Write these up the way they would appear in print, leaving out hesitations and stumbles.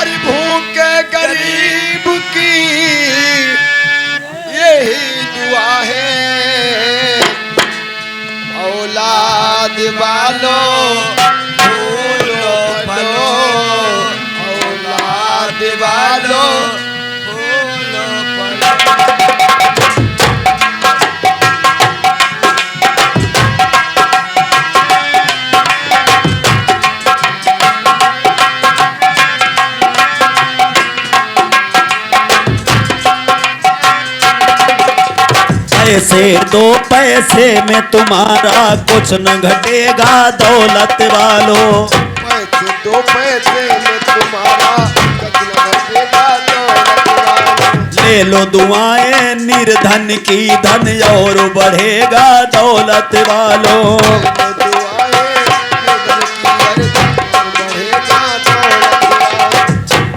अरे भूखे गरीब की यही दुआ है, औलाद वालों फूलो फलो, औलाद वालों फूलो फलो। पैसे दो पैसे में तुम्हारा कुछ न घटेगा दौलत वालों। पैसे दो पैसे में तुम्हारा कुछ न घटेगा दौलत वालों। ले लो दुआएं निर्धन की, धन और बढ़ेगा दौलत वालों।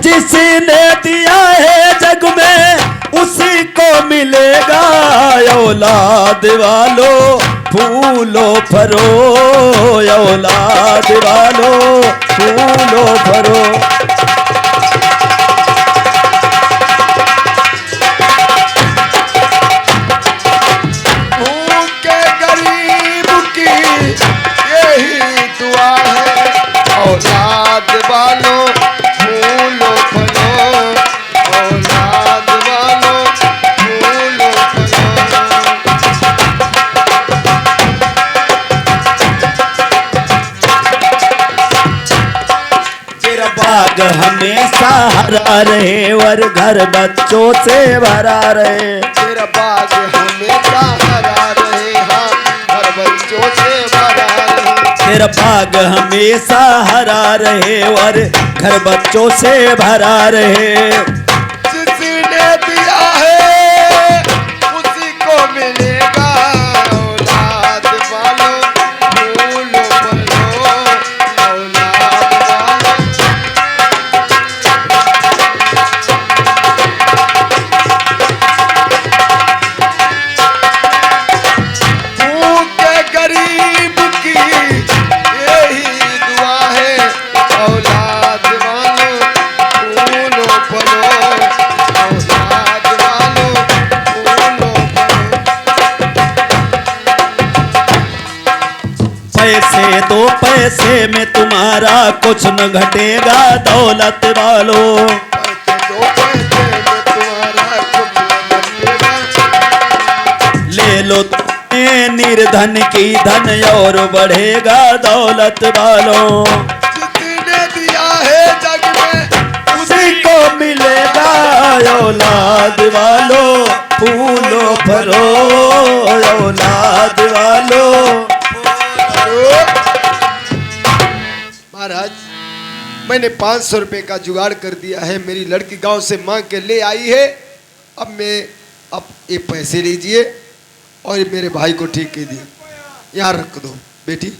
जिसने दिया है जग में उसी को मिलेगा, औलाद वालों फूलो फरो, औलाद वालों फूलो फरो। भूखे गरीब की यही दुआ है, औलाद वालों फूलो फलो, औलाद वालों फूलो फलो। तेरा बाग हमेशा हरा रहे और घर बच्चों से भरा रहे। तेरा बाग हमेशा हरा रहे, हाँ हर बच्चों से भरा रहे। तेरा बाग हमेशा हरा रहे और घर बच्चों से भरा रहे। जिसने दिया है उसी को मिलेगा, औलाद वालों फूलो फलो, औलाद वालों। भूखे गरीब की यही दुआ है, औलाद वालों फूलो फलो, औलाद वालों फूलो फलो। पैसे दो पैसे में तुम्हारा कुछ न घटेगा दौलत वालों। पैसे दो पैसे में तुम्हारा कुछ न घटेगा। ले लो निर्धन की, धन और बढ़ेगा दौलत वालों। जिसने दिया है जग में उसी को मिलेगा, औलाद वालों फूलो फलो, औलाद वालों। महाराज मैंने 500 रुपए का जुगाड़ कर दिया है, मेरी लड़की गांव से मांग के ले आई है। अब ये पैसे लीजिए और ये मेरे भाई को ठीक कह दिया, यहाँ रख दो बेटी।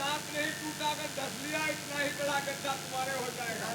दांत नहीं टूटा, अगर 10 लिया इतना ही बड़ा गड्ढा तुम्हारे हो जाएगा।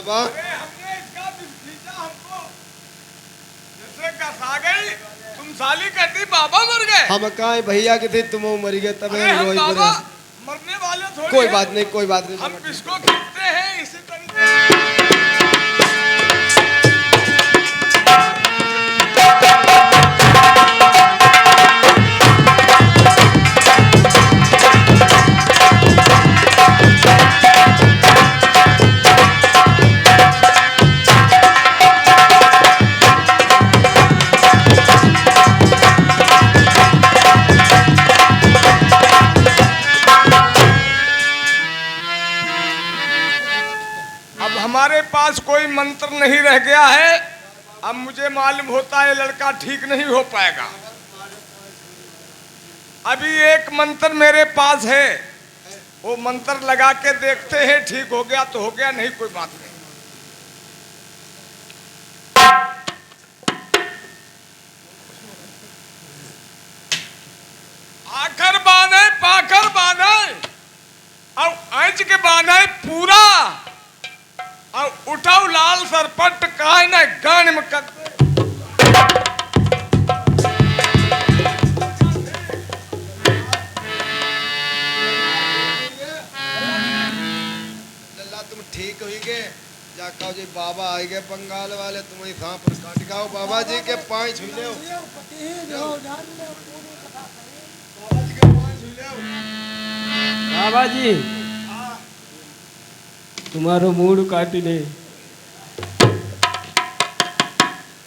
बाबा अरे हमने इसका खींचा हमको जैसे घसा गई तुम साली कहती बाबा मर गए। हम कहा भैया के थे तुम मर गए तब अरे हम वही बाबा बोले। मरने वाले थोड़ी कोई हैं। बात नहीं कोई बात नहीं। हम इसको खींचते हैं इसी तरीके। अब हमारे पास कोई मंत्र नहीं रह गया है। अब मुझे मालूम होता है लड़का ठीक नहीं हो पाएगा। अभी एक मंत्र मेरे पास है, वो मंत्र लगा के देखते हैं, ठीक हो गया तो हो गया, नहीं कोई बात नहीं। आखर बांधे पाखर बांधे और आंच के बांधे पूरा और उठाओ लाल सरपट काहे न गान में कर दे। लल्ला तुम ठीक हुई गए जा कहो जी बाबा आ गए बंगाल वाले तुम्हारी सांप काट गाओ बाबा जी के पाँव छू ले। बाबा जी तुम्हारो मूड काटी ले।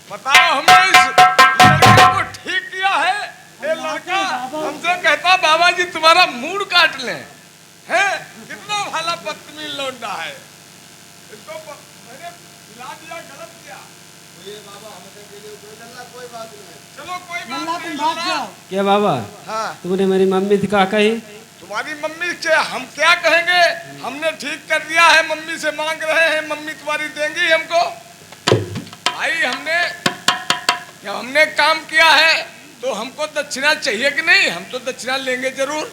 बताओ हमने इस लड़के को ठीक किया है। ये लड़का हमसे कहता बाबा जी तुम्हारा मूड काट ले हैं। कितना भला बदतमीज लौंडा है। इसको मैंने खिला दिया, गलत किया। चलो कोई बात नहीं लल्ला। क्या बाबा हाँ तुमने मेरी मम्मी से कहा कही? तुम्हारी मम्मी से हम क्या कहेंगे। हमने ठीक कर दिया है, मम्मी से मांग रहे हैं, मम्मी तुम्हारी देंगी हमको। भाई हमने काम किया है तो हमको दक्षिणा चाहिए कि नहीं। हम तो दक्षिणा लेंगे जरूर।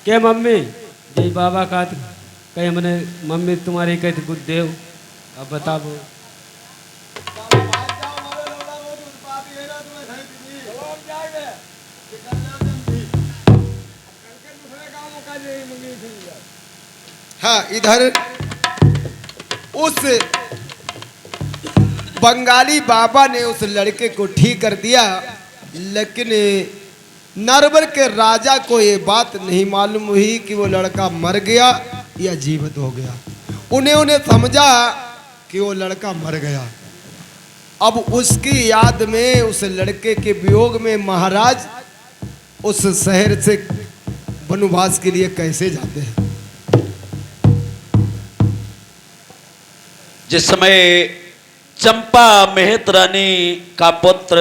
क्या मम्मी जी बाबा का कहीं मैंने मम्मी तुम्हारी कहती कुछ देव अब बताओ। हाँ इधर उस बंगाली बाबा ने उस लड़के को ठीक कर दिया, लेकिन नरवर के राजा को ये बात नहीं मालूम हुई कि वो लड़का मर गया या जीवित हो गया। उन्हें समझा कि वो लड़का मर गया। अब उसकी याद में उस लड़के के वियोग में महाराज उस शहर से वनवास के लिए कैसे जाते हैं। जिस समय चंपा मेहत रानी का पुत्र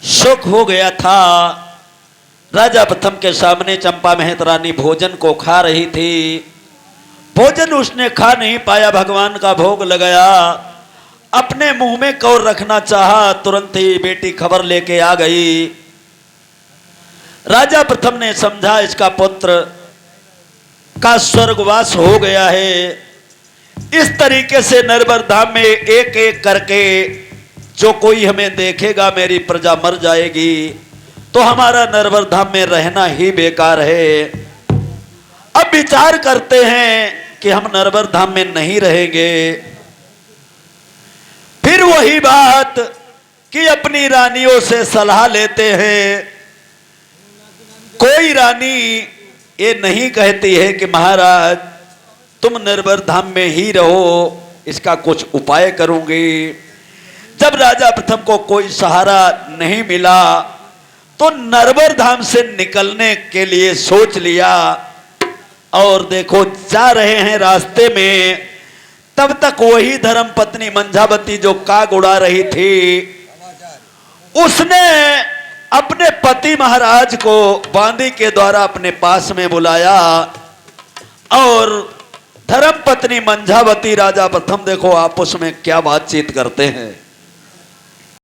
सुख हो गया था, राजा प्रथम के सामने चंपा मेहत रानी भोजन को खा रही थी। भोजन उसने खा नहीं पाया, भगवान का भोग लगाया, अपने मुंह में कौर रखना चाहा, तुरंत ही बेटी खबर लेके आ गई। राजा प्रथम ने समझा इसका पुत्र का स्वर्गवास हो गया है। इस तरीके से नरवर धाम में एक एक करके जो कोई हमें देखेगा मेरी प्रजा मर जाएगी, तो हमारा नरवर धाम में रहना ही बेकार है। अब विचार करते हैं कि हम नरवर धाम में नहीं रहेंगे। फिर वही बात कि अपनी रानियों से सलाह लेते हैं। कोई रानी ये नहीं कहती है कि महाराज तुम नरवर धाम में ही रहो, इसका कुछ उपाय करूंगी। जब राजा प्रथम को कोई सहारा नहीं मिला तो नरवर धाम से निकलने के लिए सोच लिया। और देखो जा रहे हैं रास्ते में, तब तक वही धर्म पत्नी मंझावती जो काग उड़ा रही थी, उसने अपने पति महाराज को बांदी के द्वारा अपने पास में बुलाया। और धर्म पत्नी मंझावती राजा प्रथम देखो आपस में क्या बातचीत करते हैं।